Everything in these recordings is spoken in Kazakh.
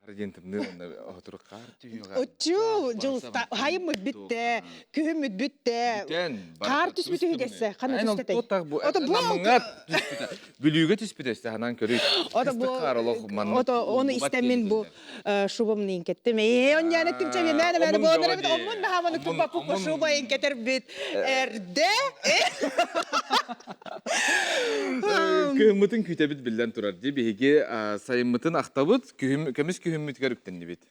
Аргентинны оторукка түйөга. Очу жылста хайым мүдбитте, күхім мүдбитте. Қар түспіті үгесі, қана түспіті. Ото намыңа түспіті. Бүліге түспіті әсті, ханан көрейік. Оны істемен бұл шубымның кеттім. Он яны түмче мен мәні болдыры біт. Омын нағаманы күпа пұпы шубайын кетер біт. Әрді? Күхіммітін күйте біт білден тұрар. Дебеге сайыммытын ақтабыт, көміз күхіммітгер үктенді біт.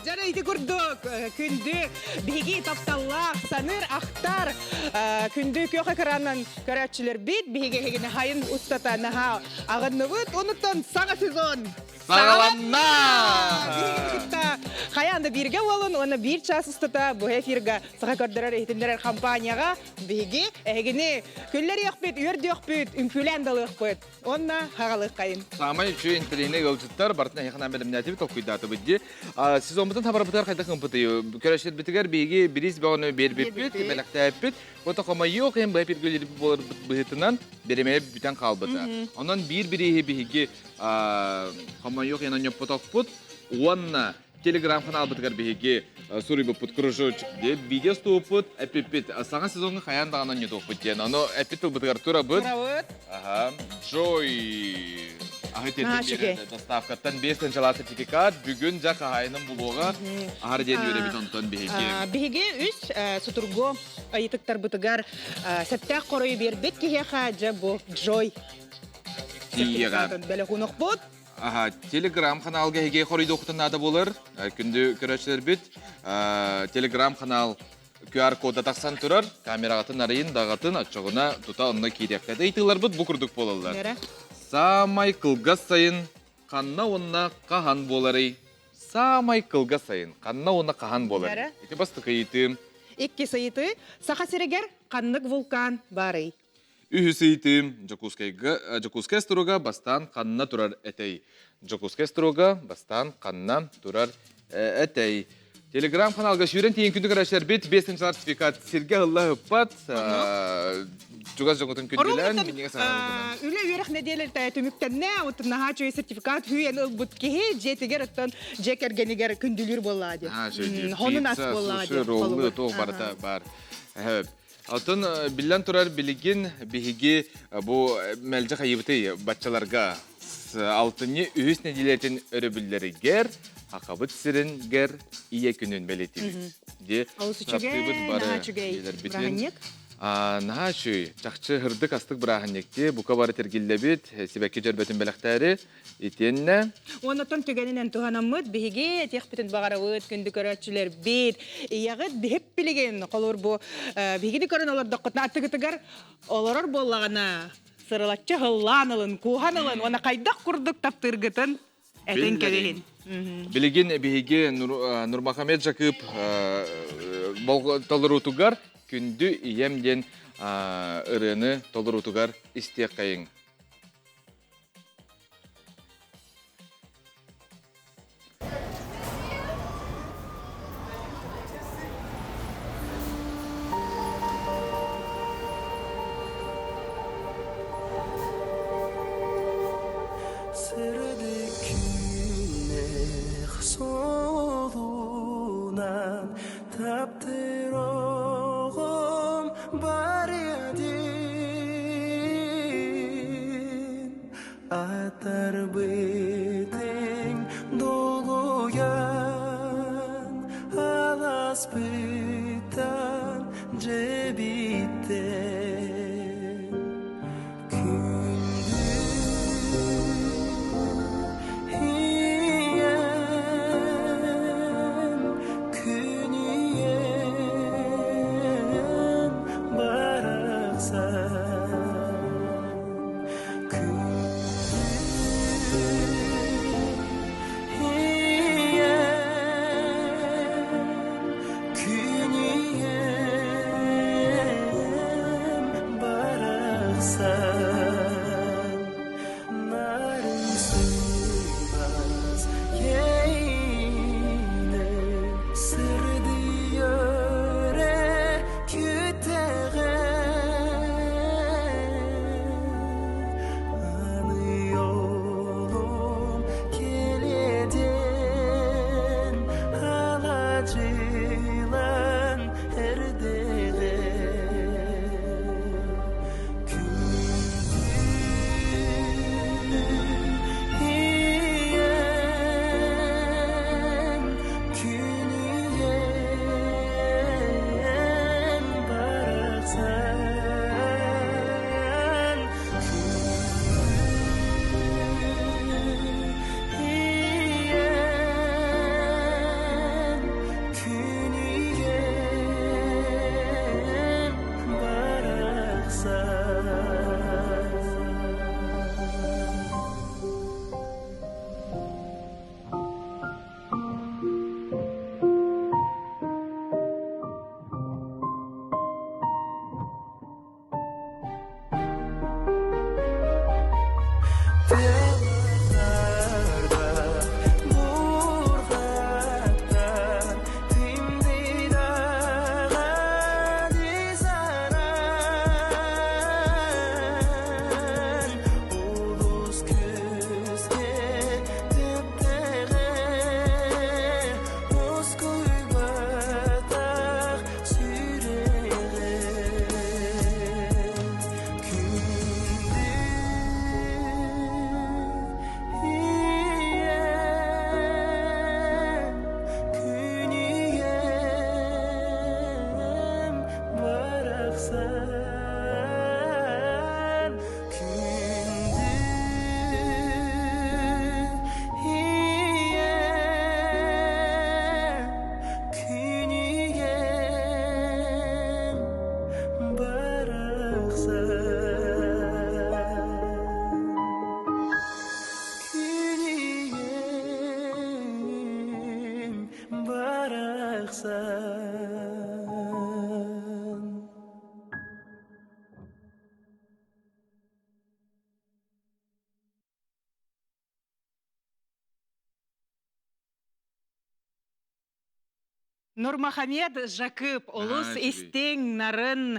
Жана иди күрдік, күндік, беги тапталлақ, саныр, ақтар, күндік өқ экранын көрәтшілер бет, беги хегіне хайын ұстата наға ағынны бұд, оныттан саңа сезон. Сағаланна! Хаянды бірге олын, оны бір час ұстата, бұл эфирға саға көрдірер, етіндерер компанияға, беги, әгіне көллер еқ бет, өрді еқ бет, үмкіләндалы еқ бет, онна хағалық қайын. Самай үші интернетіне ғылжыттар, бартына еқынан бәлімнәті бет оқидаты бұдде. Сезон бұтын табарабытар қайда қымпыты. Көрәшет бітігер беги біріз бағыны бербет бет, бәліқті әппет. Ота қома еқ, ең бұл әпет болар бұғытынан беремелі бүтен қалбыты. Онан бір-бірі беги қома еқ, енан еп бұтақ бұт. Онна Telegram канал бітігер беги сұры бұппыт кружочек де, биге стуыппыт, әппет. Саңа сезонға қаяндағынан не тоқпыт ден. Оны әппет бітігер тұра бұт. Джой. Доставкаттан 5 жала сертификат, бүгін жақа айының бұлуға ағар ден өре бет онтан беге. Беге үш сұтырго айытықтар бұтығар сәттәқ қорой бербет кеге жа бұл Джой. Сертификатын бәлі құнық бұд. Telegram каналға хеге қоройды оқытын ады болыр. Күнді көрәшілер бет. Telegram канал QR кода тақсан тұрар. Камерағатын арайын дағатын атшығына тұта онына кейдектеді. Ейтілер бұд бұқырдық болалар. Самай қылғас сайын қанна онына қахан болары. Самай қылғас сайын қанна онына қахан болары. Еті бастықы етім. Екке сайыты сақа серегер қаннық вулкан бары. Үхісі етім. Джакускай струға бастан қанна тұрар әтей. Джакускай струға бастан қанна тұрар әтей. Telegram каналға шүйрен тейін күнді көрәшілер бет 5 сертификат сірге ғылла үппат. Жугаз жоғытын күнделен. Үлі өріқ неделер түміктенне, ұтыннаға чөй сертификат хүйен ұлбұт кеге жетігер ұттан жекергенігер күнделер болады. Хонын ас болады. Сушы роллы тоқ барыта бар. Алтын білен тұрар білген бігеге бұл мәлжі қайыбыты батчаларға алтыны үйіс неделерден өрі білдерігер Ақабыт сірін гер ие күнін бәлетіміз. Аусы чүге, наға чүгей бірағынек? Наға чүй, чақчы ғырдық астық бірағынекте, бұқа бары тергілдебет, себәкке жөрбетін бәліқтәрі, етенне. Онытын түгенінен туғанамыд, бейге теқ бітін бағарауыд, күнді көрәтшілер бейд.Ияғыд бейіп білеген қолыр бұ. Бейгені көрін олар доқытына аттығытығар, оларыр болағына сырылатчы ғылланылын, куғанылын, оны қайдақ құрдық таптырғытын әтен кәрейін. Білеген бейге Нұрмахамед Жақып толырутугар күнді иемден ұрыны толырутугар істек қайын. Taptırağım bariyadin atar biting doluyan alas bitan cebitten жақсан. Нурмахамед Жакып, олус чүгей. истең нарын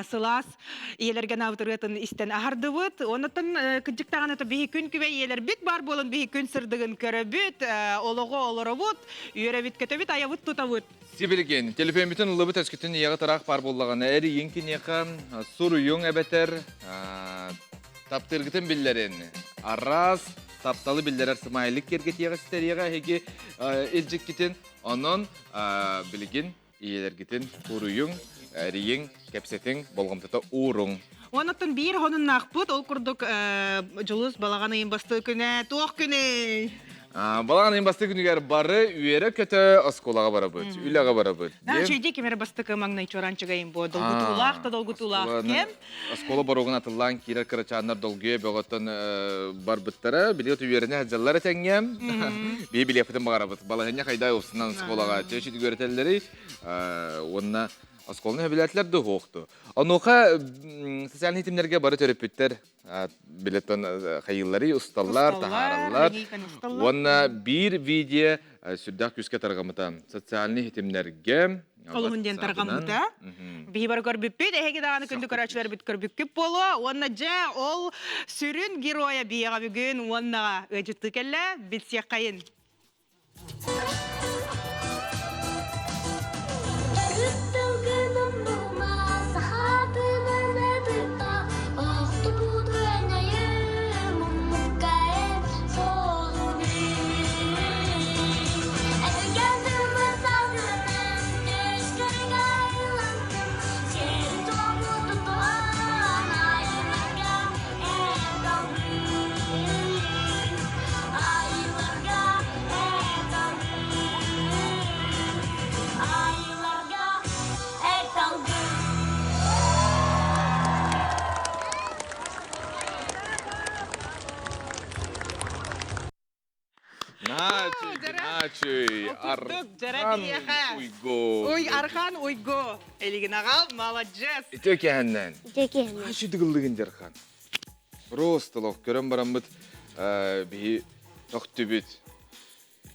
сылас иелерген аутырытын истен ахардыбыт. Онытын кыджықтаған это бейі күн күбе иелер бит бар болын бейі күн сырдығын көрөбіт, олығы олырыбыт, үйеребіт көтөбіт, аябыт тұтабыт. Сибирген, телефон бүтін ұлыбы төскетін еғы тарақ бар болдаған. Әрі енкен еқан, сұр үйің әбәтер, таптырғытын білдерін. Араз, тапталы білдерер сымайлық кергет еға сітер еға, хеге елжік кетін, onun bilgin iyiler gitin kuruyun eriyin kepsetin bolgamtata uğrun. Онытын бир хонун нақпыт, ол күрдік жылыз балаған айын басты күні, тоқ күні. Балаған ең басты күнігер бары үйері көті осколаға бара бұд, үйлаға бара бұд. Жейде кемері басты кымаңнай чоранчыға ең бұд, долгутулақ, кем? Оскола баруғын атылан кирер кырачанар долгуе бөғыттан бар бұттары, білет үйеріне әзіллары тәңгем, бей білепітін бағара бұд. Балағыне қайдай опсынан осколаға тешет үйертелері, онына осколны хөбіләтлер де хоқты. Онуға социальный хитимлерге бары төрөпүттер, билеттен хайыллары, усталлар, тахараллар. Онна бир видео сүрдақ күске тарғамыта социальный хитимлерге. Ол хүнден тарғамыта. Бейі бар көрбіппет, әйге дағаны күнді көрәчілер біт көрбіпкеп болу. Онна жа ол сүрін героя бейіға бүгін оннаға өжітті кәлі бітсек қайын. Начи, Архан, уйго. Ой, Архан, уйго. Элигин аға, молодец. Итеке әннен. Қашы дығылдығын Архан. Просто лоқ, көрім барамбыт, бейі тоқты бүт.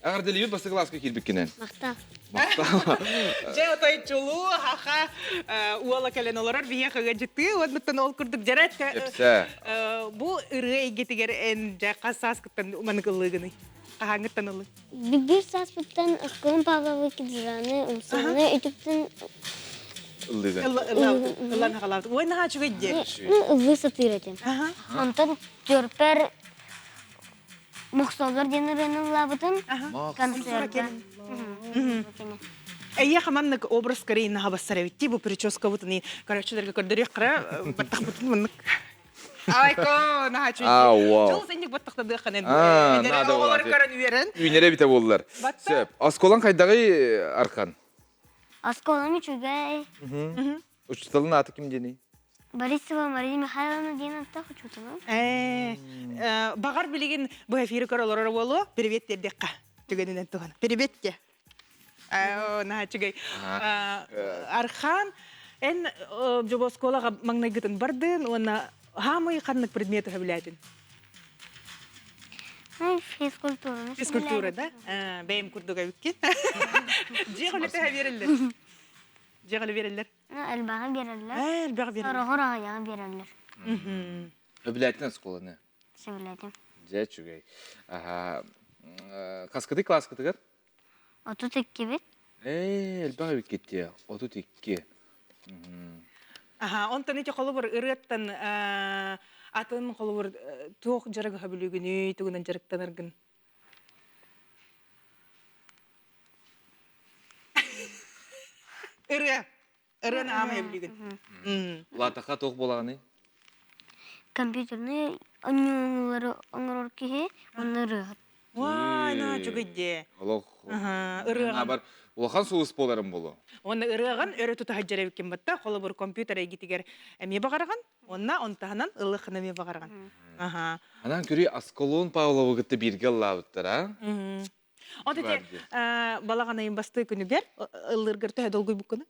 Ағардылы бүт басы класқа келбік кенен. Мақта. Мақта. Жай отай чулу, хаха, уала кәлен оларар, бейе қаға жітті, өтміттен ол күрдік жарат. Епсә. Бұл үрі егетігер ән жа қасас күттен ұманықылығыны. Ағаңыттан ұлы. Bir saat bitten ıskılın pavlavı kizrani umsağını ütüptün Ылдығын. Ұлан ағалауды. Ой, наға чүгі де. ıvı satır etin. Ondan törper muhsallar denirinin labıtın konserda. Әйе қаманнық образ көрейін наға бассар әвітті, бұл прическа бұтыны көрәтшілерге көрдірек қыра, баттақ бұтын мұнық. Айко, наға чүгі. Вау. Жол сендік баттақта дұқын ән. Нада Олар болады. көрін үйерін. Үйнере біте болдылар. Сөп, асколан қайдағы Архан? Асколами чугай. Учталын аты кім дені? Борисова Мария Михайловна ден атта хочутunu. Бағар білеген бұл эфирі көр олар болу, привет дердеққа. Түгенінен туған. Привет де. Наға чүгей. Архан, ән жоба сколаға маңнай гытын бардың, оны хамы қаннық предметі біләдің? Физкультура. Физкультура, да? Бәйім күрдіға өткен. Жеғылы берілер. Жеғылы берілер. Әлбаға берілер. Әлбаға берілер. Сарығыр ағаяға берілер. Өбіләтін асколаны? Сөйледім. Жә чүгей. Қасқыды класқытығыр? 32 бит. Әлбаға өт кетті. 32. Онтан ете қолы бір ұрыттан атын қолы бір тоқ жарығы білігіні түгінен жарықтан ұргын. Ұрын ама білігін. Латақа тоқ болағаны? Компьютерны анюлары оңырор кеге, оны ұрығыт. Вай, на жүгіде. Олық. Ұрыған. Бар, олақан соғыс боларым болу. Оны ұрыған, өрі тұты хаджар әвіккен бітті, қолы бір компьютер әйгетігер әме бағарған, онна онтағынан ылықын әме бағарған. Анан көрі Асколон Павловы күтті бірге лабыттыр, а? Он эти балаганайын басты күнүгер ыллыргыр төһө долгуй буккуна.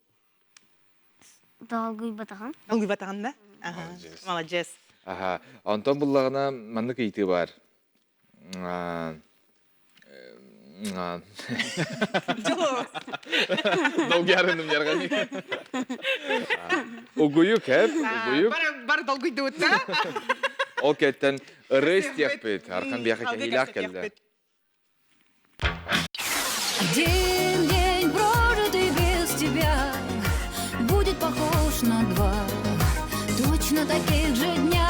Долгый батаган. Долгуй батаганда. Молодец. Ага, Антон буллагына манны кийти бар. Долгярыным ярганы. Угуюк хеп, угуюк. Бар долгуй дуутта. Ол кеттен ырыс тияқпет, арқан бияқы келілақ келді. День прожитый без тебя будет похож на два точно таких же дня.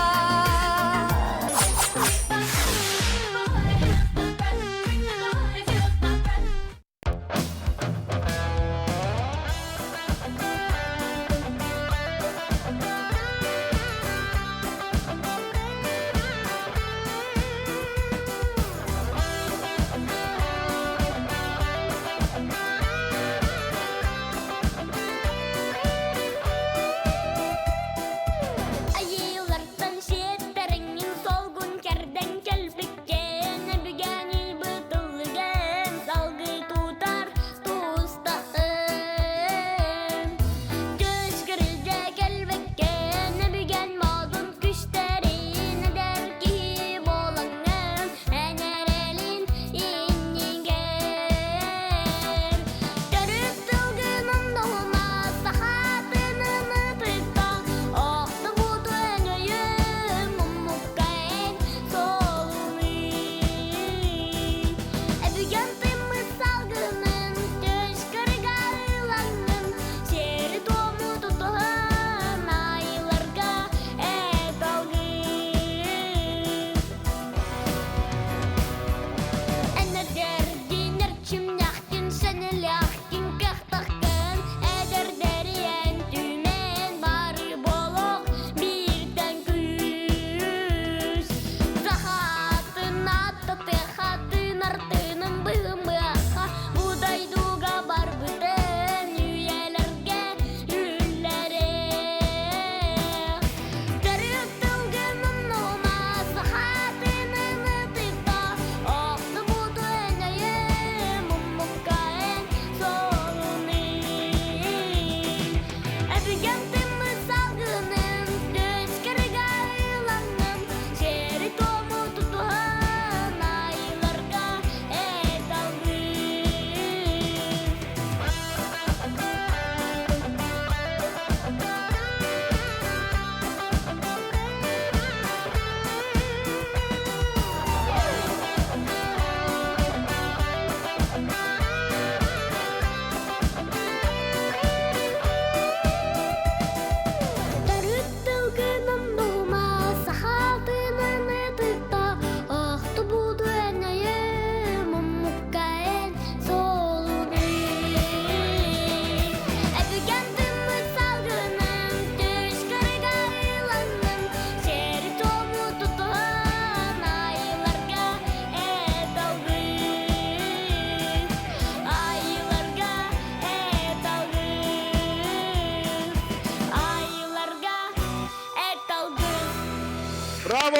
Браво!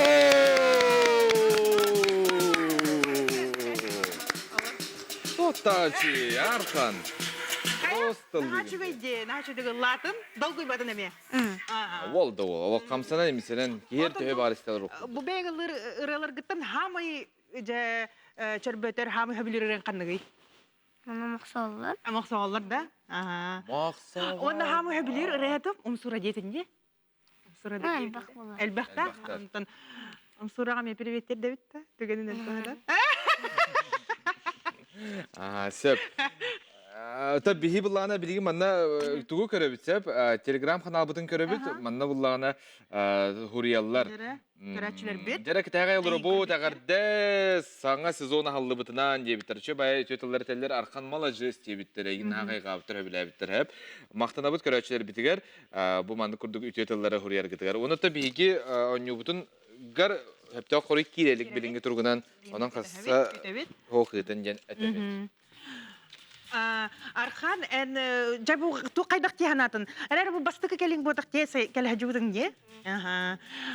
Тотачи, Архан. Просто Начугайде, латын, долгуй батан эме. Ол да ол. Ол қамсана емеселен кер төе бар істелер оқ. Бу бәйгылыр ыралар гыттан хамай же чөрбөтөр хамай хөбүлөрөн канныгый. Мама мақсаллар. Мақсаллар да. Мақсал. Онда хамай хөбүлөр ырайтып, умсура жетинде. Умсура да. Әлбәқ болар. Әлбәхтә. Антон умсурага мен приветтер дебит та. Түгенен тонада. Сөп. Та бихи буллағына білгі манна тугу көрөбіт сөп. Телеграм канал бұтын көрөбіт. Манна буллағына хурияллар. Көрәтчілер бит. Жара кітәғай олыры бұ тәғарда саңа сезона халлы бұтынан дебіттер. Чө бай төтілер тәлер арқан мала жыз дебіттер. Егін ағай қабыттыр өбілі әбіттер әп. Мақтана бұт көрәтчілер бітігер. Бұ манды күрдік төтілері хурияр кітігер. Оны та бихиге оңы бұтын ғар әптіға қоры кейлелік білінгі тұрғынан оның қасса хоқытын жән әтәбет. Архан эн жабу ту кайдак тиянатын. Алар бу бастыкы келин бодак тесе келхажудың не?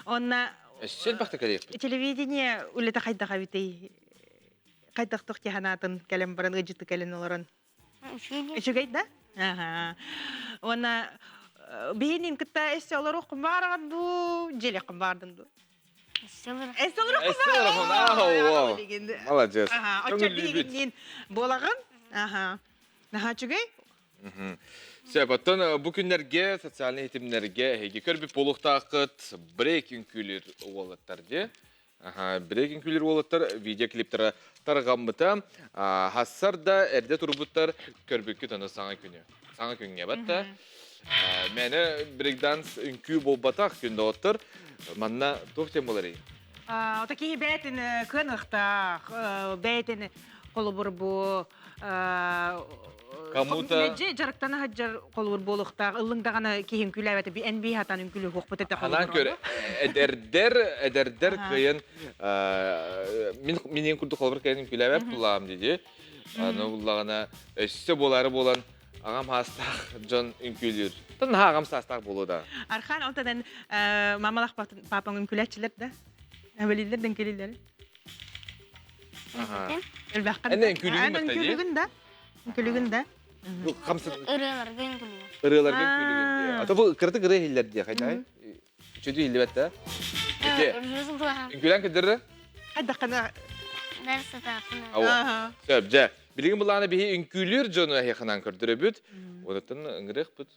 Онна Сел бақта кәрек бит. телевидение үлете кайдак абитей. Кайтақтық тиханатын кәлем баран, ыжыты кәлен оларын. Üçüncü. Үшігейт, да? Ага. Она бейнин кітта әсі олар оқым барғанду, жел еқім бардынду. Sıfır. Әсі олар оқым Әсі олар оқым, ау. Молодец. Ага, Көңіл очар любит. дегеннен болағын. Ага. Наха чүгей? Себаттан бу күннәргә социаль хитимнәргә һеге көрбе полуктакыт брейкинг күлер олаттар ди. Аха, брейкинг күлер олаттар видео клиптер таргамбыта. Хассар да эрдә турбуттар көрбеккә таны саңа күнә. Саңа күнгә батта. Менә брейкданс үнкү болбатак күндә оттыр. Манна тохтем булары. Такие бәйтін көніқта, бәйтін қолыбыр бұ... Кому-то... Меджи жарықтаны хаджар қолыбыр болуқта, ылыңдағаны кейін күлі әбәті, әнбей хатан үнкүлі хоқпыт әті Ханан қолыбыр көр, әдердер кыйын, менен күрді қолбыр кыйын күләбәп бұлағым деді. Аны бұлағына өсі болары болан ағам хастақ жон үнкүлір. Тын ағам састақ болу да. Архан, онтадан мамалақ папаң үнкүлі әтчілер да? Әвелилерден келілер. Әнне үнкүлігін бәтті де? Үнкүлігін да. Irılar gün gülüyor. Irılar gün külügün. Ata bu kırtık ırı hiller diye kayday. Çödü hilli bette. Peki, Rızım kulağım. ünkülen kıdırı? Hadi kana. Derse tarafına. Ava. Söp, bilgin bulağına bir ünkülür jonu yakınan kırdırı büt. Ondan ıngırıq büt.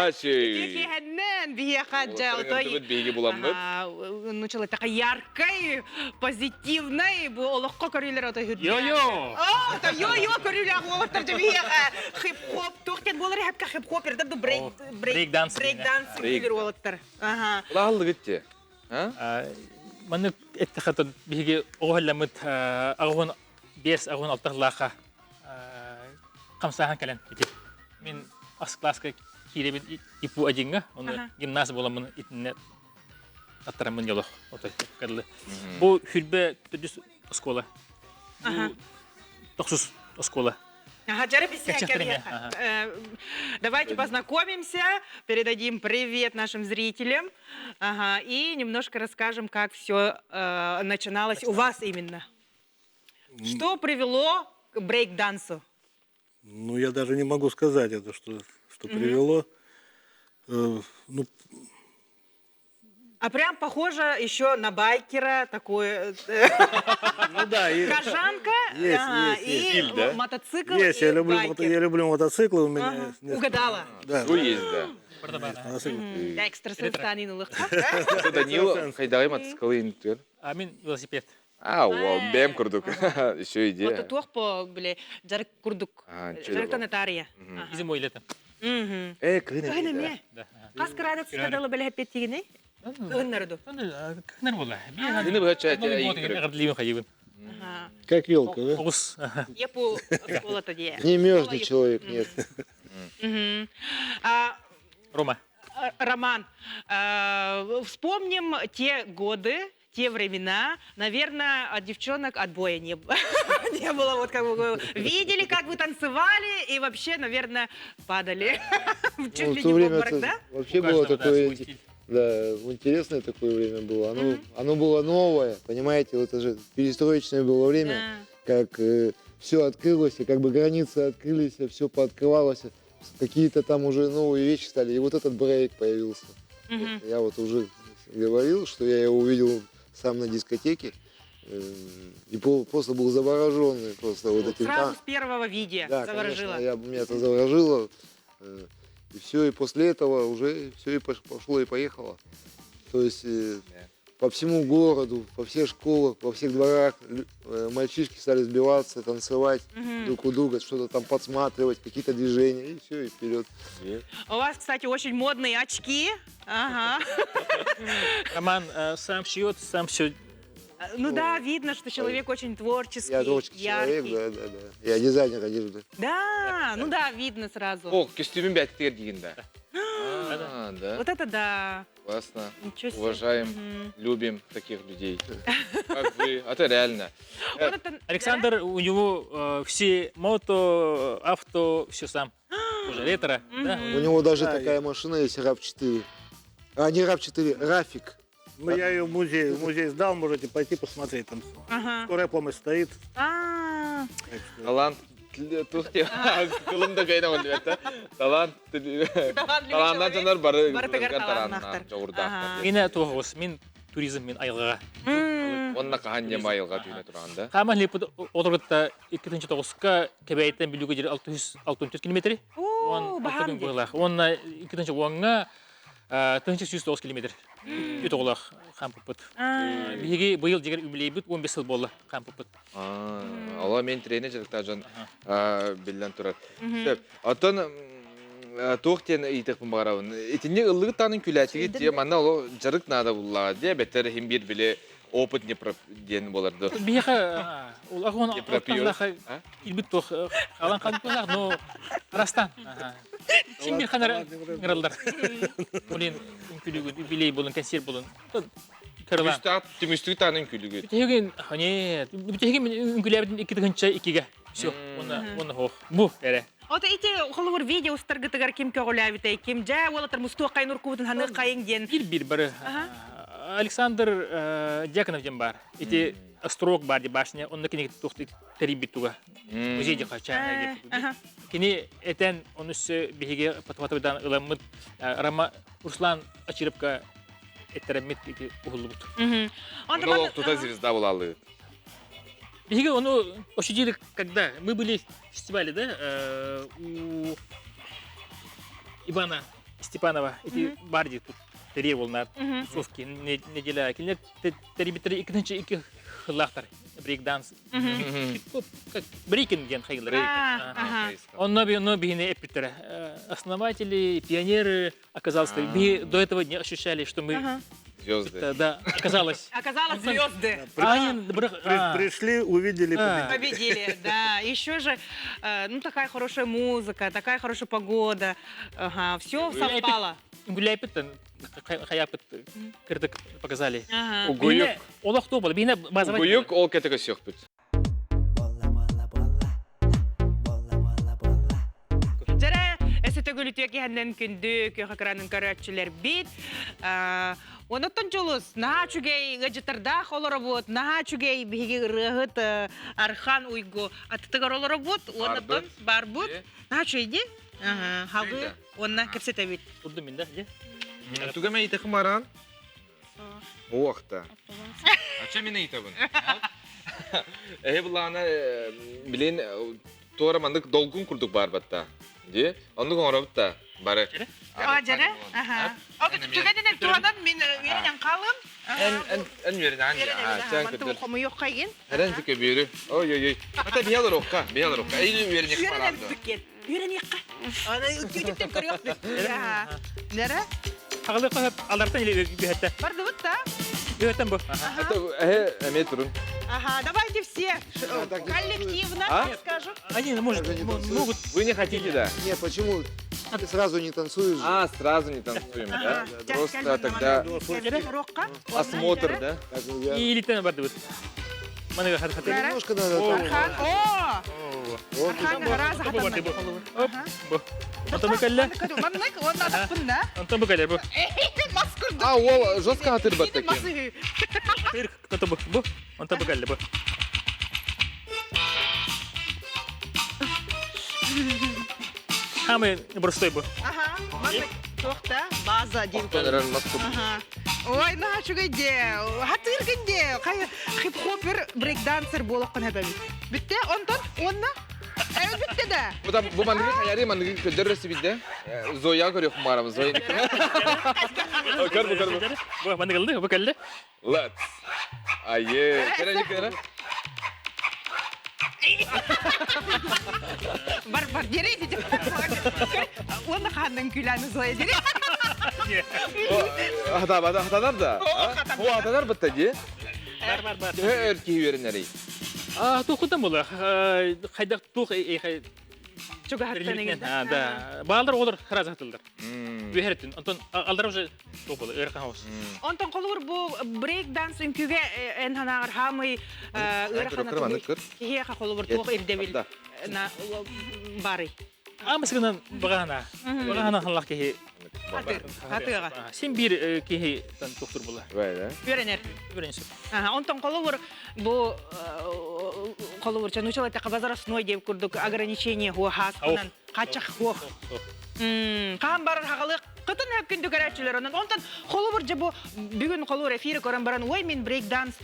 Тики хэннэн бие хаджа отой. Беги буламбыт. Начала такая яркой, позитивной, бу олоққа көрүлөр отой хүрдө. Йо-йо! Та йо-йо көрүлөр олоқтар жабие. Хип-хоп, тоқтен болар хепка хип-хоп ердә брейк-данс. Брейк-данс көрүлөр олоқтар. Ага. Лағылы гитте. Маны эттехатын биге оғаламыт ағуын бес ағуын алтықлақа қамсахан кәлен. Мен ас класска киребин ипу ажинга, оны гимназ боламын итинне аттарамын жолох. Отой кәрлі. Бу хүрбе түдіс оскола. Бу тоқсус оскола. Давайте познакомимся, передадим привет нашим зрителям и немножко расскажем, как все начиналось у вас именно. Что привело к брейк-дансу? Ну, я даже не могу сказать это, что привело. А прям похоже еще на байкера, такой кожанка и мотоцикл. Есть, я люблю мотоциклы. У меня угадала. Да. Есть, да. Экстрасенс танинылық. Данил, хайдай мотоциклы интер. А мен велосипед. Бәм күрдік. Еще идея. Вот тух по, бля, жарык курдук. Жарыктан этария. Изім ойлетім. Кыны ме? Қасқырады сыдадалы бәлі әппет тегіне? Кыннарды. Кыннар бола. Дini bu çay Как елка, да? Оғыз. Епу сколата де. Не мерзнет человек, нет. Рома. Роман, вспомним те годы, те времена, наверное, от девчонок отбоя не было. Не было, вот как бы видели, как вы танцевали, и вообще, наверное, падали. Чуть ли не в обморок, да? Вообще было такое Да, интересное такое время было. Оно было новое, понимаете, вот это же перестроечное было время, как все открылось, и как бы границы открылись, все пооткрывалось, какие-то там уже новые вещи стали, и вот этот брейк появился. Мгм. Я вот уже говорил, что я его увидел сам на дискотеке, и просто был завороженный просто вот этим. Сразу с первого видео Да, заворожила. конечно, меня это заворожило. И все, и после этого уже все и пошло и поехало. То есть по всему городу, по всех школах, во всех дворах мальчишки стали сбиваться, танцевать друг у друга, что-то там подсматривать, какие-то движения, и все, и вперед. У вас, кстати, очень модные очки. Ага. Роман сам шьет, сам все. Ну да, видно, что человек очень творческий, Я творческий человек, яркий. да. Я дизайнер одежды. Да, ну да, видно сразу. О, костюмін бәттер деген да. Да. Вот это да. Классно. Ничего себе. Уважаем, Мгм. любим таких людей. Как вы. Это реально. Вот это- Александр, у него все мото, авто, все сам. Уже ретро, да? У него даже Да, такая машина есть, RAV4. А, не RAV4, Рафик. Ну, я ее в музей сдал, можете пойти посмотреть. Там Ага. скорая помощь стоит. А, Так что- Талант. Тухте. Кылымда кайна болду бетта. Талант. Талантан жанар бары. Бары таланнахтар. Ага. Мені тоғыз, мен туризм, мен айылға. м. Онна кахан жема айылга түйіне турганда. Қама лепі отырғытта 2-9-қа кәбәйттен білуге жері 664 километр. О, бахан де. Онна 2-ші оңға 109 километр. Үт оғылақ қам бұппыт. А, Беге бұйыл жегер үмілей бұт 15 жыл болды қам бұппыт. Ала мен тренер жырықта жан білден тұрар. Отон тоқтен итек бұмағарауын. Итіне ылығы танын күләтіге те манна олы жырық нада бұллаға де бәттері хем бір біле опыт не ден боларды. Беге ол ағуын Не пропьёшь, алтанлаға а? илбіт тоқ алан қалып болақ, но растан. Сен бір қанар ғыралдар. Олен күлігін, билей болын, консерв болын. Кырылан. Түмістігі танын күлігі. Бүтеген, нет, бүтеген мен үңгіләбін 2-ші 2-ге. Все, оны хоқ. Бұ, әрі. Вот эти холовор видео старгытыгар ким көгөләбите, ким жа олатар мустуа кайнур кубутун ханы кайын ден. Bir бары. Александр Дьяконов ден бар. Эти строк бар де башня, он на кенек тухты терибитуга. Музейде кача. Кини этен он үсі беге патватыдан ыламыт Рама Руслан Ачирыпка эттеремет эти угулубут. Оны оқтыта звезда болалы. Беге onu ощутили, когда мы были в фестивале, да, у Ивана Степанова, эти барди тут терьер волнар, совки, неделя, килнер терибитери икнече хлахтар, брейк-данс, как брейкинген хайглар. Он бигне эпитера. Основатели, пионеры, оказалось, до этого не ощущали, что мы... Звезды. Да, оказалось. Оказалось, звезды. Пришли, увидели, победили. Победили, да. Еще же, ну, такая хорошая музыка, такая хорошая погода. Ага, все совпало. Гуляйпыт, хаяпыт, кырдык показали. Угуюк. Олах то был, бина базовать. Угуюк ол кетеге сүйөкпүт. Жара, эсете гөлүтүе кихенден күндү, көйхакыранын көрөтчүлер бит. Онуттан жолус, наха чугей гажытарда холоробот, наха чугей биги рыгыт архан уйгу атытыгар олоробот, онуттан барбут. Наха чуйди? Хагы, онна кепсете бит. Турдум мен да, же? Тугаме ите хымаран? Оақта. Ача мені ите бұн? Бұлағына білен туара мандық долгун күрдік бар батта. Де? Ондық оңырабыт да бары. Жара? Түгеден туадан мен верен қалым. Ән верен анжа. Манту қомы yok кайын. Әрен зіке бері. Ой-ой-ой. Ата биялар оққа. Әйлі верен ек Верен барады. зікен. Верен екқа. Ана үтіп көріяқты. Нәрі? Хагылы қойып, алдардан еле бүйетті. Барды бұт да? Бүйеттен бұл. Әме тұрын. Ага, давайте все коллективно, скажу. Они могут. Вы не хотите, да? Нет, почему? Ты сразу не танцуешь? Сразу не танцуем, да? Просто тогда осмотр, да? И летен барды бұт. Маныға хаты. Немножко надо. Архан, Архан раза хатаннан Антон быкалла. Маннык, он надо пында. Антон быкалла бұл. Маску А, ол жостка хатыр бат таки. Тыр кто-то бу, он табы галле бу. Хамы простой бу. Ага, тоқта, база дейм. Тонерен маску. Ага. Ой, на шугайде, хатыргынде, хип-хопер, брейк-дансер болыққан әбәбі. Бітті, онтон, онна? Evet bitti de. Bu mandığı hayali mandığı ködürresi bildi. Zoya görüyor kumarım Zoya. Kar bu. Bu bana geldi, bu geldi. Let's. Ayye. Kere kere. Бар, дерей деді. Оны қандың күләні зоя деді. Hatalar da. Bu hatalar bitti diye. Бар. Erkeği verenleri. Тухудан була. Хайдак тух Чуга хаттан еген. Да. Балдар олар храза хатылдар. Бехердин. Антон алдар уже топол эрхан хаус. Онтон қолыр бұл брейк-данс үнкіге ән ханағыр хамый өріқана тұғы. Хеха қолыр туғы ирдевіл бары. Амасыгынан багана. Багана халлах ке Хатыға. Сен бир ке тан доктор була. Böyle. Үйренер. Беренсі. Онтон қолыр бұл қолыр чанучалай тақы возрастной деп күрдік ограничение хуа хасынан қачақ хуа. Қаған барар хағалық қытын әп күнді көрәтшілер. Онтан қолыр же бұл бүгін қолыр эфирі көрін баран, ой, мен брейк-данс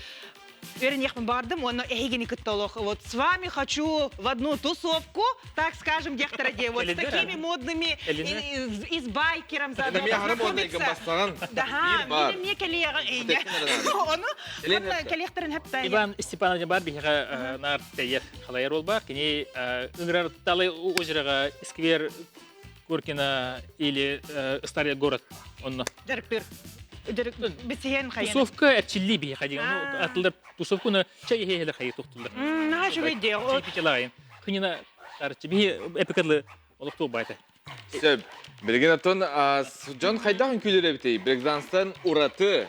Вернехман бардым, он эгени каталог. Вот с вами хочу в одну тусовку, так скажем, дехтороде, вот с такими модными и с байкером заодно познакомиться. Да, мне коллега. Он коллекторын хаптай. Иван Степанович бар бихага нар тәйер халайыр ол бар. Кене үнгірар талы озераға сквер Горкина или старый город. Онна. Дәрпір. Бітсеген қайын. Тусовка әтчілі бей қадеген. Атылдар тусовкуны чай хейлер қайы тоқтылдар. Нашу бейде. Чайпекелағайын. Қынина тарчы бей эпикадлы олықту байды. Сөп. Білген атын, Джон қайдағын күйлері бітей. Брейк-данстан ураты.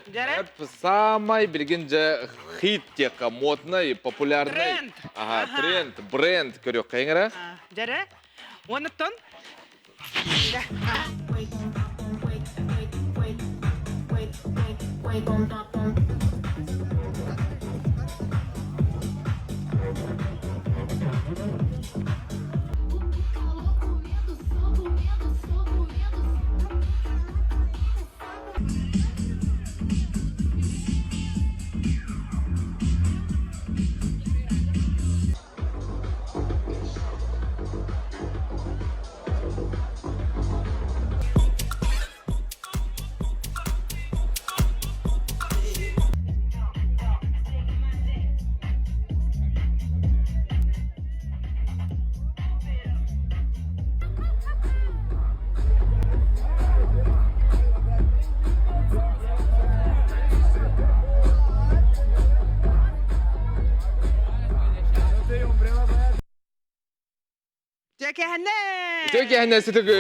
Самай білген жа хит тека, модный, популярный. Тренд. Ага, тренд, бренд көрек қайыңыра. Дәрі. Онықтан. Töke hennesi tökül.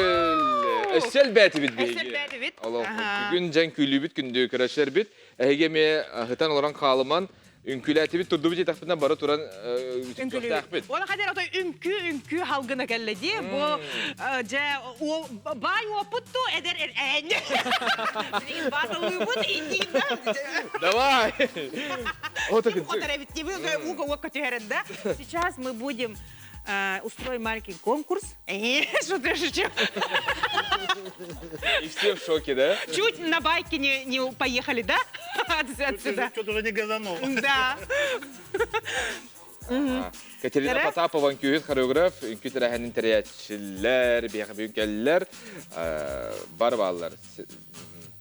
Össel bäti bit beygi. Össel bäti bit. Bugün jen küylü bit gündü köreşler bit. Ehegeme hıtan olan kalıman ünkületi bit turdu bit takpından bara turan ünkülü. Ona kadar otoy ünkü halgına gelledi. Bu bay oputtu eder en. Senin basalığı bu değil. Давай. Сейчас мы будем устроим маленький конкурс. Что ты шучу? И все в шоке, да? Чуть на байке не поехали, да? Отсюда. Что-то уже не газанул. Да. Катерина Потапова үnkühüt хореограф, үnkü тирәһенин тирәятчылар, бияхбүнкәлләр, бар баллар.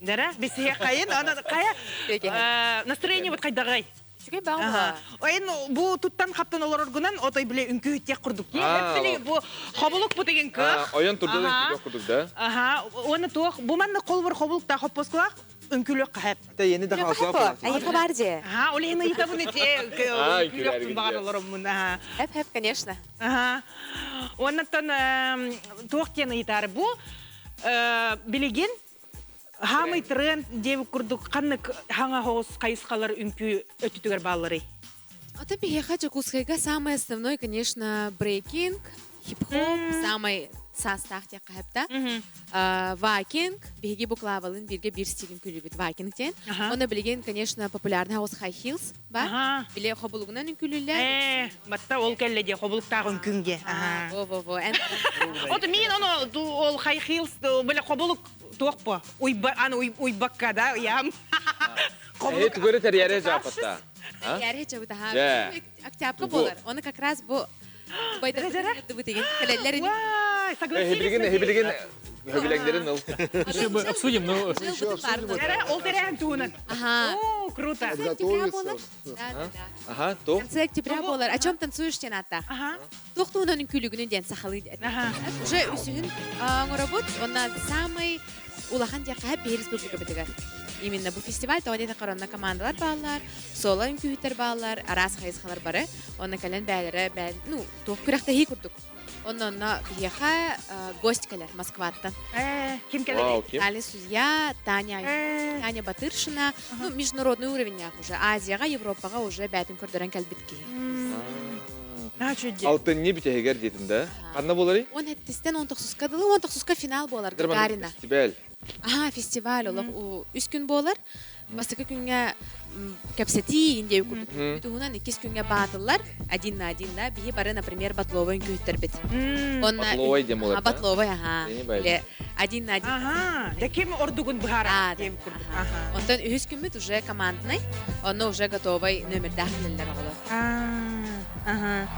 Дара, бисеге кайын, ана кая настроение вот кайдагай. Чүгей бағымға. Ойын бұл тұттан қаптан олар оргынан отой біле үнкі үттек құрдық. Біле бұл қобылық бұл деген көх. Ойын тұрды үнкі құрдық, да? Оны тоқ, бұл мәнді қол бір қобылықта қоппосқылақ үнкілік қап. Та ені де қалсылап. Айықа бар де. Ол ені еті бұны те үнкіліктің бағар олар мұн. Әп-әп, конечно. Онықтан тоқ тені етары бұл білеген Хамый тренд деп күрдік қанық хаңа хоғыз қайысқалар үнкі өтітігер балылары. Это бихеха чекускайга самый основной, конечно, брейкинг, хип-хоп, самый састах тек кахепта. Вайкинг, биги буклавалын бирге бир стилин күлүбүт вайкингтен. Оны билген, конечно, популярный хаус high heels бар. Биле хобулугунан күлүлөр. Батта ол келледе хобулуктагын күнгө. Во. Ото мен оны ол high heels биле хобулук тоқпо. Уйбакка да, ям. Эт көрө терьере жапатта. Ярэ чабыта ха. Да. Октябрь болар. Оны как раз бу байдар деген келелерин. Вай, согласились. Хөбилеңдерин ул. Еще мы обсудим, но... Ол терен туунан. Ага. О, круто. Подготовиться. Да. Аха, то. В конце октября болар. О чем танцуешь, Тената? Ага. Тохтуунан күлүгүнүн ден сахалы. Уже үсүн работ, он самый улахан дияка бир республика битигер. Именно бу фестиваль тоодета каронна командалар баалар, соло үнкүһүтер баалар, арас хайызхалар бары. Онна кален бәлере, ну, тох күрәхтә хи курдук. Онна бияха гость калер Москваттан. Ким Вау, келеди? ким? Али Судья, Таня Батыршина. Ну, международный уровень уже. Азияга, Европага уже бәтин көрдөрөн калбитки. Алтын не битегер дейтін да? Қанна болары? 17-тен 19-ка дылы, 19-ка финал болар, Гагарина. Фестиваль. Ага, фестиваль олар. Үс күн болар. Бастыкы күнгө кепсети инде күрдүк. Бүтүнөн 2 күнгө баатылар. Один на бии бары, например, Батловый күттер бит. Батловый дем олар. Батловый, ага. Или один на один. Ага. Да кем ордугун бахара? Онтон үс күнмүт уже командный. Оны уже готовый номер дахлелер олар. Ага.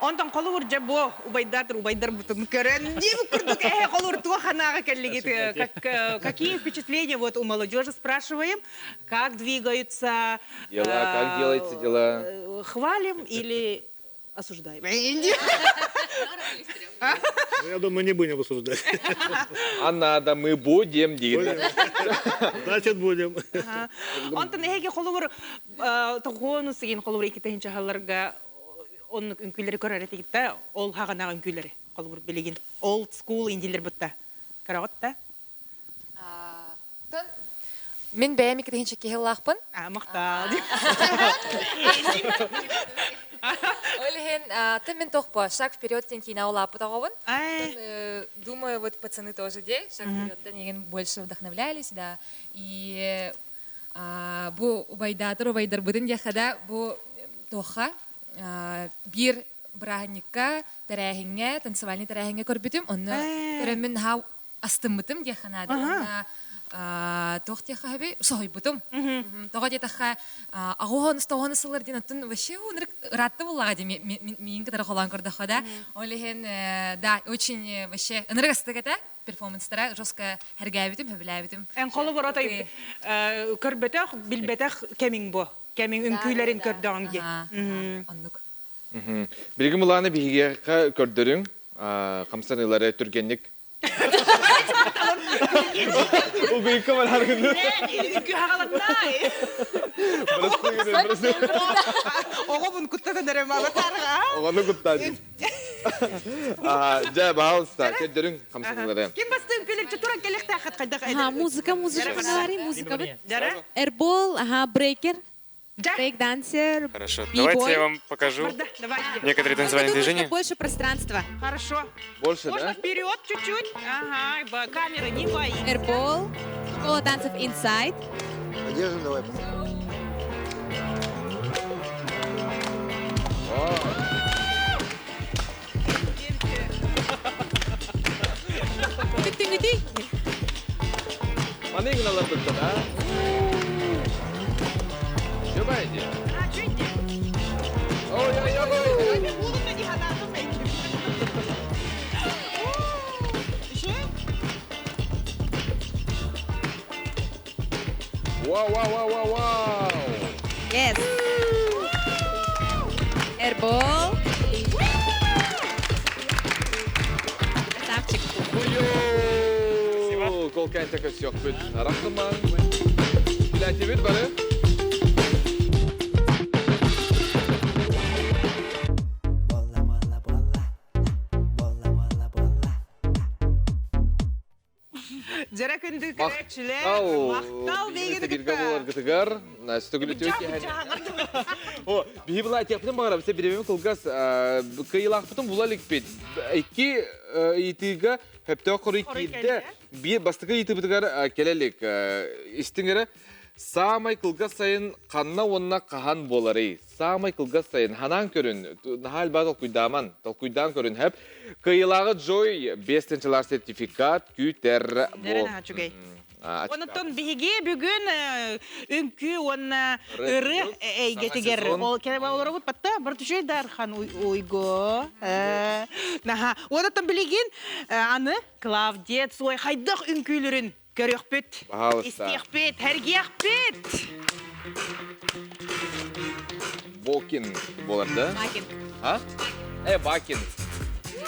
Онтон колур жабо убайдар бутун көрөн. Дим курдук колур туханага келлигит. Какие впечатления вот у молодежи спрашиваем? Как двигаются? Дела, как делаются дела? Хвалим или осуждаем? Я думаю, не будем обсуждать. А надо, мы будем делать. Значит, будем. Онтон эге колур тогонус деген колур экитен чахаларга он үнкүлери көрөр этигитте, ол хаганаган үнкүлери. Колур билеген old school индилер бутта. Карагатта. Мен бәйәмі кетегенше кехеллақпын. Мақтал. Олеген, ты мен тоқпа, шаг вперед тен кейін аулапы тағауын. Думаю, вот пацаны тоже де, шаг вперед деген больше вдохновлялись, да. И бұл убайдар бұдын дехада, бұл тоқа, бир брахникка тарахинге, танцевальный тарахинге көрбітім, оны көрәмен хау астымытым деханады. Тоқ теха хабе сой бутум. Тоға детаха ағуғаныстауғанысылар ден аттын вообще оныр ратты болаға де мен кітары қолан көрдіға да. Олеген, да, очень вообще энергостыгата перформанстара жестко әргәбітім, хөбіләбітім. Ән қолы бар атай көрбетәқ, білбетәқ кәмің бұ. Кәмің үнкүйлерін көрдіған де. Оннық. Білгі мұланы біге көрдірің, қамсанылары түргенлік. O büyük kamera hakkında. Үнкү хағалатнай. Оға бұн күтті көндерем алатарға. Оғаны күттады. Жа бағалыста, көрдірің қамсанылары. Кем басты үнкүйлер чатуран келекті ақыт қайда? Музыка говори, музыка. Дара? Эрбол, брейкер. Брейк-дансер. Хорошо. Давайте я вам покажу некоторые танцевальные движения. Больше пространства. Хорошо. Больше, да? Можно вперед чуть-чуть. Ага, камера не боится. Эрбол. Школа танцев Inside. Держим, давай. Ты. Mana ingin alat betul, ha? Coba aja. Oh, ya. Wow. Yes. Airball. Красавчик. Kol kente yok büt. Rahman. Bilati büt bari. Жара күнді көрәтшілер, мақтал деген Бирге болар гытыгар, стөгілі төйке О, бихи бұла әтияқтың бағара, бізі біреумен қылғас кайылақ бұтын бұла лікпет. Әйкі етігі хөптіға құры кейді, бір бастығы еті бұтығар келелік. Іштіңірі, самай қылғас сайын қанна онына қахан болары. Самай қылғас сайын ханан көрін, нахал ба толкуйдан көрін әп. Кайылағы жой 5-лар сертификат күтер бол. Онытон биһиги бүгүн үңкү онна ыры әйгетигер ол келе олар бут патта бір түшей дархан ойго. Наха, онытон билигин аны Клавдия Цой хайдах үңкүлөрүн көрөкпүт. Истехпет, хергехпет. Бокин болар да? Бакин. А? Бакин.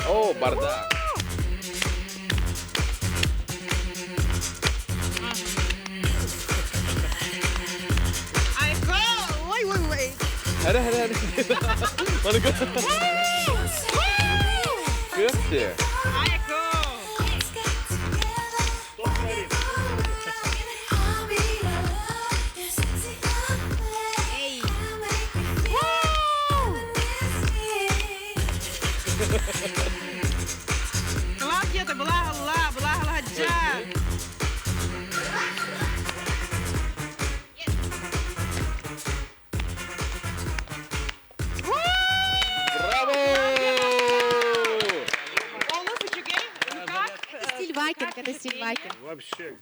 О, барда. Ой. Hadi. Bana gör. Köfte. Ayko. Клавдия, ты была джа. Это стиль вайкер. Вообще.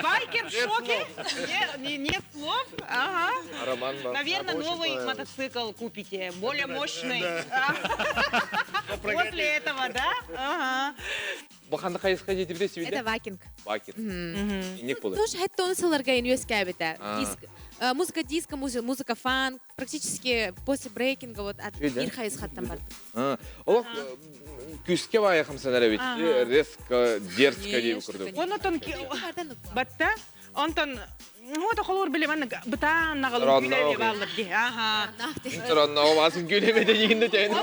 Байкер в шоке? Нет слов? Ага. Роман, Наверное, новый мотоцикл купите, более мощный. После этого, да? Ага. Баханда кайыска жетип бересиз бе? Это вайкинг. Вакин. Инек болот. Тоже хэтто онсаларга инвескай бета. Музыка диско, музыка фанк. Практически после брейкинга вот от ирхайс хаттан бар. Олох күске бая хамсанара бит. Резко, дерзко деп көрдүк. Онотон батта, онтон вот холор билеман бата нагалуу күлөбү балдар ди. Ага. Интеронно басын күлөмөдө дегенде тайны.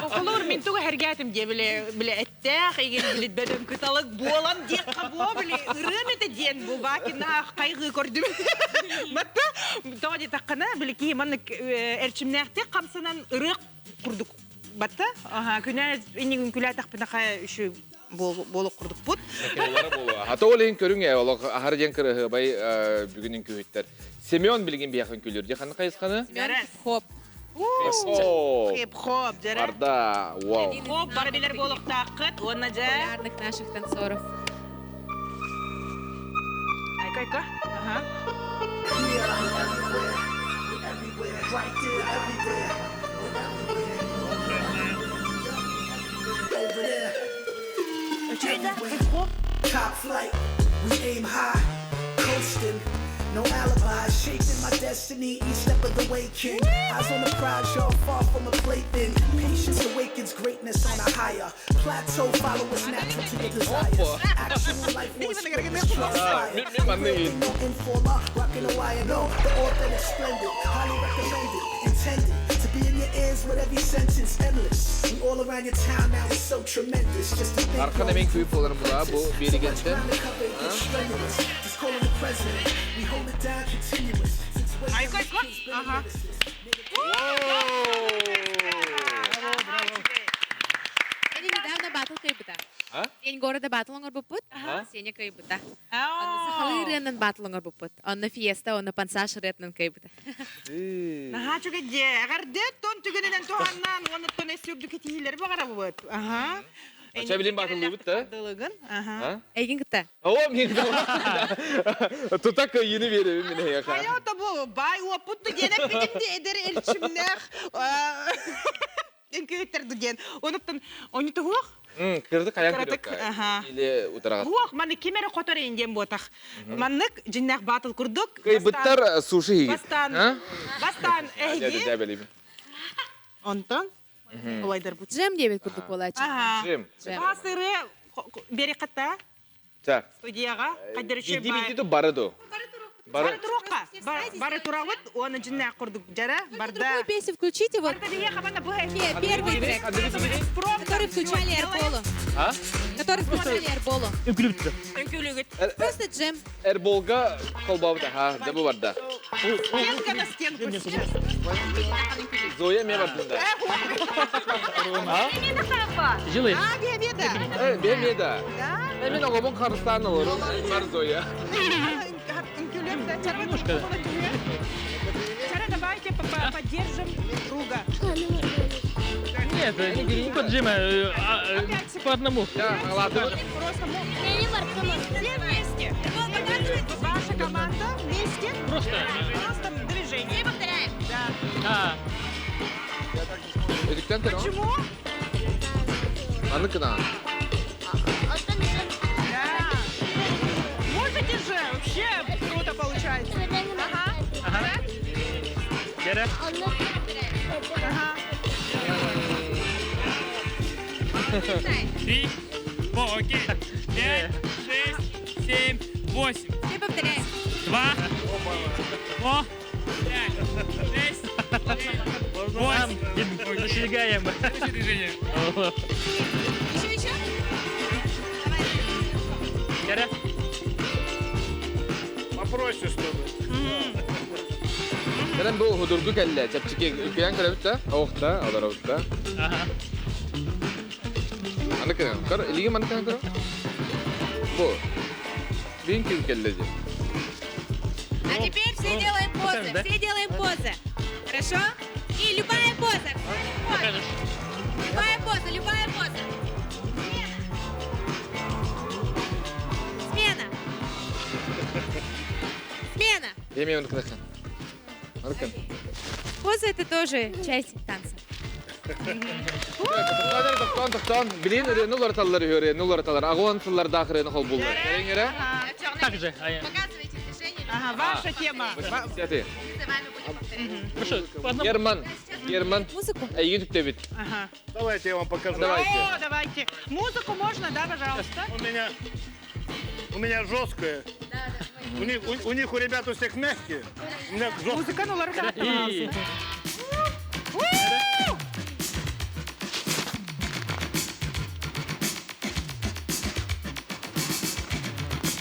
Холор мен туга хергатым ди биле эттэх иген билет беден кыталык болам ди кабо биле ырымете ден бу бакина кайгы көрдүм. Батта тоди таккана биле ки ман элчимнехте камсанан ырык курдук. Батта, ага, күнәз инеген күләтәк бинаха үшү болуп курдук бут. Хата олен көрүң олог ахар ден кыры бай бүгүнүн күйттер. Семен билген биякын күлөр. Же кандай кайысканы? Хоп. Хип-хоп, жара. Барда, вау. Хоп, бар билер болук такыт, онна жа. Популярных наших танцоров. Айка. Ага. Top flight, we aim high, coasting, no alibi, shaping my destiny, each step of the way, king. Eyes on the prize, y'all far from a plaything. Patience awakens greatness on a higher plateau. Follow what's natural to your desires. Actual life was no informer, rocking a wire. No, the authentic splendid, highly recommended, intended to be in your ears with every sentence, endless. We all around your town now, it's so tremendous. Just to think. Arkan emin kuyup olarım bula bu biri gente. Just calling the president. We hold it down continuous. Айка. Ага. Они недавно батл кайбыта. Сень города батлонгор бупут, Сеня кайбыта. Он сахалырынан батлонгор бупут. Он на фиеста, он на пансаж ретнан кайбыта. Наха чуга же, агардет тон түгөнүнөн туганнан, оны тон эсүгдү кетилер багара бут. Ага. Ача билин батылы бут да? Ага. Эйгин кыта. О, мен. Тутак йыны берем мен яка. Хаята бу, бай опутты денеп битимди эдер элчимнер. Энкөйтерди ден. Онуттан, онуты хуак? Кырды каян кырдык. Ага. Или утарага. Хуак, маны кемере котор инден ботак. Маннык жиннак батыл курдук. Кай быттар суши. Бастан эйги. Онтон олайдар бут. Джем дебет курдук болачы. Джем. Басыры бери ката. Так. Студияга кайдар чөй бай. Иди барыды. Бары туракка. Бары туравыт, оны жинна курдук жара, барда. Другую песню включите, вот Барда бия хабана бухай. первый трек, который включали Эрболу. А? Который включали Эрболу. Үкіліпті. Өнкүлүгүт. Просто джем. Эрболга колбабыта, ха, да bu barda. Стенка на стенку сейчас. Zoya me bardında. Жылы. А, бия-бия-да. Benim yeda. Emin oğlumun karıstanı olurum. Var Zoya. Өнкүлүгүт. Чара, давайте поддержим друга. Нет, не по джима, по одному. Ya, ağladım. Просто все вместе. Ваша команда вместе. Просто. Просто движение. Повторяем. Да. А, Ödükten tero. Почему? Anı kına. Да. Можете же, вообще круто получается. Ага. ага. Кері. Ага. 3, окей. 5, 6, 7, 8, Все повторяем. 2, 5, 6, 8. Достигаем. Движение. Еще. Кері. Попроще, чтобы. Neden bu hudurgu kelle? Çapçıki ülkeyen kere bitti. Oğukta, alır oğukta. Ага. Anı kına. Kar, ilgi manı kına karo? Bu. Bin ki kelleci. А теперь все делаем позы. да? Все делаем позы. Хорошо? И любая поза. Покажешь. Любая поза, любая поза. Смена. Смена. Yemeği onu kına kına. Anı kına. Поза это тоже часть танца. Тоқтан. Білейін нулар талları höre, нулар талları. Ağuan tıllar dağırı nol buldu. Kereng yere? Так же. Показывайте движение. Ага, ваша тема. Siyati. Мы за вами будем повторять. Хорошо, по одному. German. Музыку. Eği tüpte Ага. Давайте я вам покажу. Давайте. О, давайте. Музыку можно, да, пожалуйста? У меня жесткое. У них у ребят у всех мягкие. У меня жесткое. Музыка, ну, ларка. И...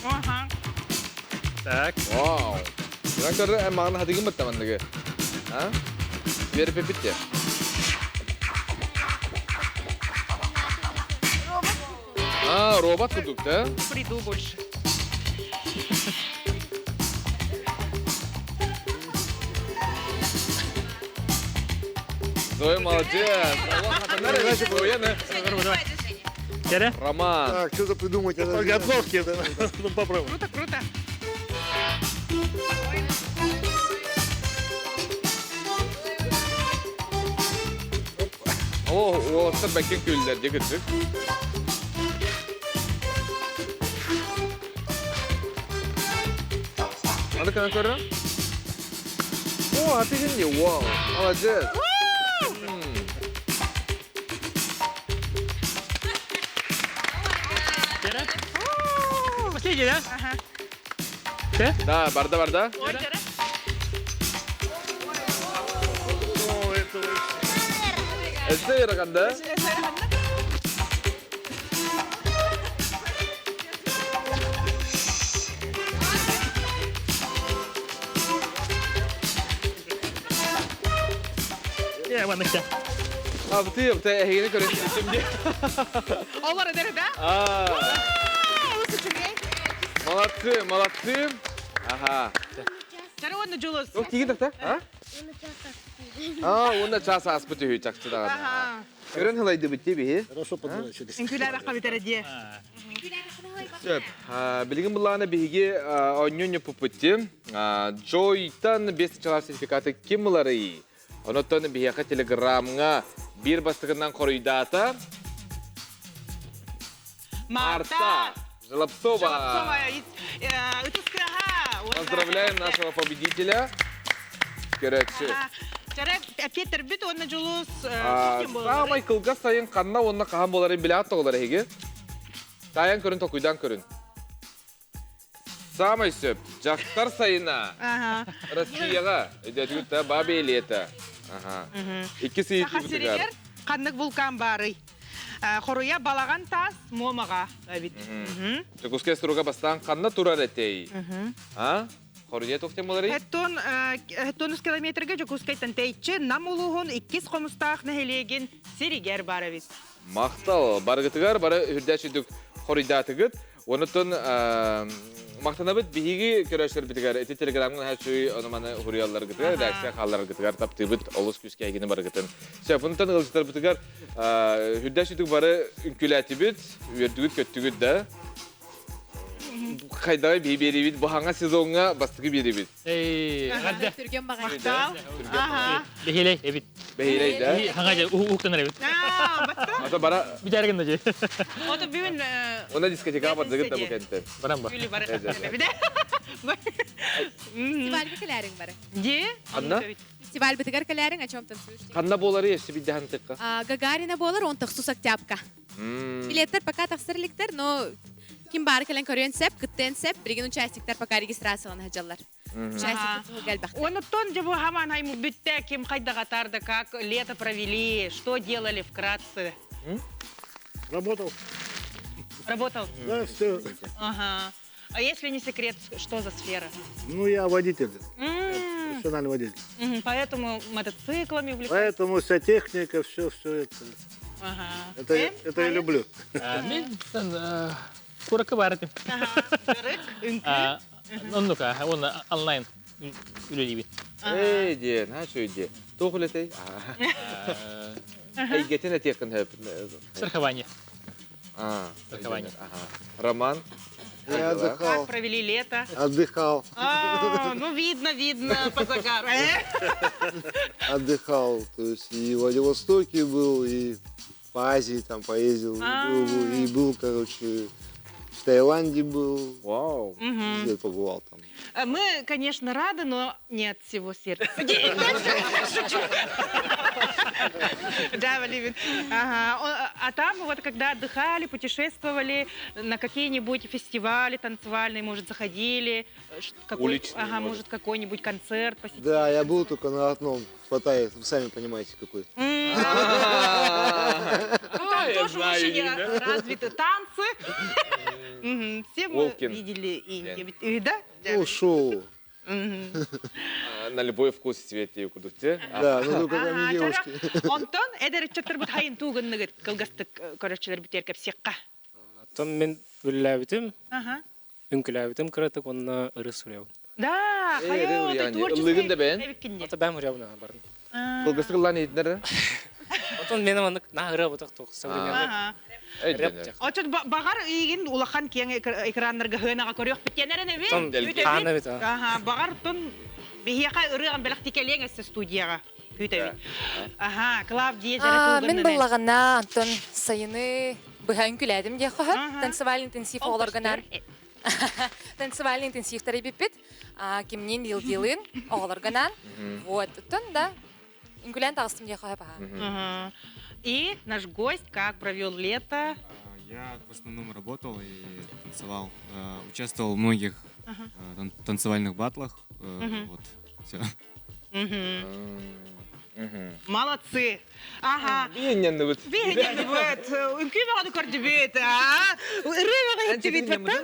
Ага. Так. Wow. Ben körü en mağına hadi gümüt tamamlığı. Ha? Verip bitti. Robot kurduk da. Приду больше. Zoya молодец. Allah hatanlar evvelce bu yana. Любое движение. Кері. Роман. Так, что-то придумать. Подготовки. Ну, попробуй. Круто, круто. O atlar bekken köylüler diye götürdük. Hadi kana körü. O ateşin diyor. Wow. Молодец. Кері. Последний, да? Ага. Да, barda. Ой, Тера. О, это вообще. Esse yarakanda. Я вон işte. Abi ehini körü şimdi. Олар эдер, да? Aa, Лысый молодцы. Aha. Тера, он наджулос. Yok tigi takta. Ha? Onda çasa aspıtı hüy çakçı da. Ага. Görün halaydı bitti bir. Хорошо подворачивались. Инкуляр акабитер де. Söp. Bilgin bulağına bihigi onyon yapıpıttı. Joy'tan 5 çalar sertifikatı kim buları? Onottan bihiyaqa telegramga bir bastıgından koruyudata. Марта Желобцова. Желобцова. Поздравляем нашего победителя. Короче. Петер бит, он наджулос. Самай кылга сайын қанна онна қахан боларын біле атты олар еге. Таян көрін, токуйдан көрін. Самый сөп, жақтар сайына, Ага. Россияға, өдетігітті бабелеті. Ага. Екі сейіті Саха бітігар. серегер қаннық вулкан бары. Хоруя балаған тас момаға. Жүкіске сұруға бастан қанна тұрар әтей. А? Хоруя тоқтен болар ей? Хеттонус километрге жүкіскайтын тәйтші нам ұлуғын 2 қомыстақ нәхелеген серегер бары бит. Мақтал, барғытығар, бары үрдәші хоридатығыт. Онытын мақтана бит биһиги көрәшер битигәр. Эти телеграммын һәшүй оныманы хурияллар гытыгар, дәксә халлар гытыгар тапты бит олыс күскә гене бар гытын. Шәфунтан ылыстар битигәр, үрдәшүтүк бары үнкүләти бит, үрдүгүт көттүгүт да. Кайдагы бибери бит, бу хаңа сезонга бастыгы бери бит. Гадда. Түрген бағай. Мақтал. Ага. Бехилей, эбит. Бейрей да. Хаңа же уктанар эбит. Ата бара Битәрген дә же. Оты бүгін она дискотека бар зыгыт да бу кенте. Барам ба. күлі бары Әзәр. Фестиваль кәләрің бары. Де? Анна? Фестиваль бітігер кәләрің, о чем танцуешь? Канна болары ешті биддәһән тыкка. Гагарина болар, он тахсус октябрька. Билеттер пока тахсырликтер, но ким бары кәлән көрен сәп, кыттен сәп, бірген участиктер пока регистрациялан хаджалар. Участиктер гәлбәхтер. Он тон же хаман хайму битте, кем хайдага тарда, как лето провели, что делали вкратце. Работал. Работал? Да, все. Ага. А если не секрет, что за сфера? Ну, я водитель. Профессиональный водитель. Поэтому мотоциклами увлекаюсь. Поэтому вся техника, все это. Ага. Это я люблю. Мен куракы бар этим. Оннука, он онлайн үлели бит. Эй, де, на что иди? Тухлетей. Эй, гетен этекен хэп. Страхование. Страхование. Роман. Я отдыхал. Как провели лето? Отдыхал. Ну, видно по загару. Отдыхал. То есть и в Владивостоке был, и по Азии там поездил. И был, короче, в Таиланде был. Вау. Везде побывал там. Мы, конечно, рады, но не от всего сердца. Шучу. Да, Валерий. Ага. А там вот, когда отдыхали, путешествовали на какие-нибудь фестивали танцевальные, может, заходили? Уличные, Ага, может. может, какой-нибудь концерт посетили? Да, я был только на одном в Паттайе, вы сами понимаете, какой. Там тоже очень развиты танцы. Все мы Волкин. видели Индию. Да? Ну, шоу. На любой вкус и цвет ее кудукте. Да, ну только там не девушки. Онтон, эдер чаттар бут хайын тугынныгыт кылгастык көрөчүлөр битеркеп сиякка. Тон мен үлләбитим, Ага. үнкүләбитим кырытык онна ырыс үрәбин. Да, хайо, ты Лыгын да бен. Ата бәм үрәбин барын. Кылгысты кыллан иднер. Отон менен аны нагыра бутак ток современный. Ага. Рэп. Очот багар ийгин улахан кияң экраннарга хынага көрөк биткенерен эбе. Тон хана бит. Ага, багар тон бияка ырыган белактикелең эссе студияга. Күтәбит. Ага, Клавдия Мен буллагана Антон сайыны быһан күләдим дия хат. Танцевальный интенсив оларганан. Танцевальный интенсив тарибипит. Кимнин дилдилын оларганан. Вот, тон да. Ингулянт астым дия хат. Ага. И наш гость как провел лето? Я в основном работал и танцевал. Участвовал в многих танцевальных батлах. Вот, все. Молодцы. Ага. Бейненді бұд. Бейненді бұд. Үнкүй бағады көрді бейті. Рываға етті бейт бәтті?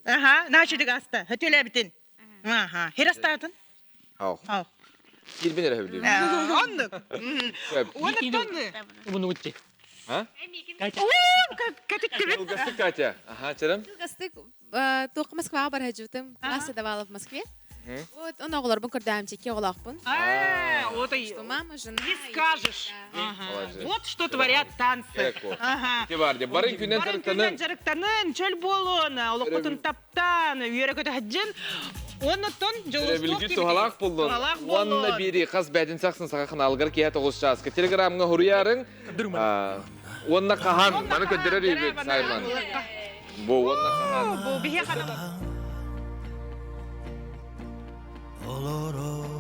Ага. Нашыдық аста. Хөтелі бітін. Ага. Херастатын? Ау. Ау. Келбен әрі білдім. Ондық. Оны тонны. Bunu utti. Ha? Кәтікті бет. Кылгысты Катя. Ага, çarım. Кылгысты тоқы Москва бар хаджутым. Классы давала в Москве. Вот, он оғылар бұн көрдәмче ке оғылақпын. Что мама, жена. Не скажешь. Молодец. Вот что творят танцы. Ага. Кебарди. Барын күнен Барын жарықтанын, чөл болуына, олықпытын таптан, үйері көті хаджын. Оны тон Білгі туғалақ болдың. Онына бері қас бәдін сақсын сақақын алғыр кея тоғыз жасқы. Телеграмыңа хұрыярың. Онына қахан. Маны көддірер үйбет, Сайман. Бұл онына қахан. Бұл бейе қаным. Oloro